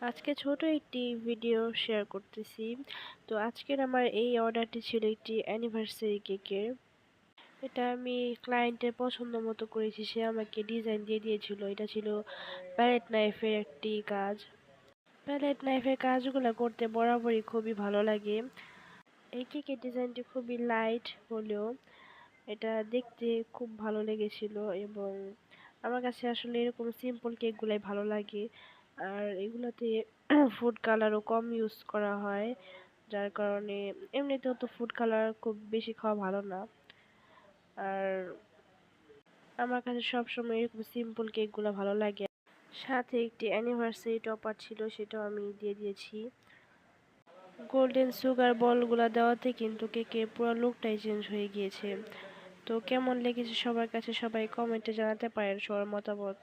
আজকে ছোট একটি ভিডিও শেয়ার করতেছি। তো আজকের আমার এই অর্ডারটি ছিল একটি অ্যানিভার্সারি কেকের। এটা আমি ক্লায়েন্টের পছন্দ মতো করেছি। সে আমাকে ডিজাইন দিয়ে দিয়েছিল। এটা ছিল প্যালেট নাইফের একটি কাজ। প্যালেট নাইফের কাজগুলো করতে বরাবরই খুবই ভালো লাগে। এই কেকের ডিজাইনটি খুবই লাইট হলেও এটা দেখতে খুব ভালো লেগেছিল এবং আমার কাছে আসলে এরকম সিম্পল কেকগুলাই ভালো লাগে। আর এগুলাতে ফুড কালারও কম ইউজ করা হয়, যার কারণে এমনিতেও তো ফুড কালার খুব বেশি খাওয়া ভালো না। আর আমার কাছে সবসময় এরকম সিম্পল কেকগুলো ভালো লাগে। সাথে একটি অ্যানিভার্সারি টপার ছিল, সেটাও আমি দিয়ে দিয়েছি। গোল্ডেন সুগার বলগুলা দেওয়াতে কিন্তু কেকের পুরো লুকটাই চেঞ্জ হয়ে গিয়েছে। তো কেমন লেগেছে সবার কাছে সবাই কমেন্টে জানাতে পারেন সবার মতামত।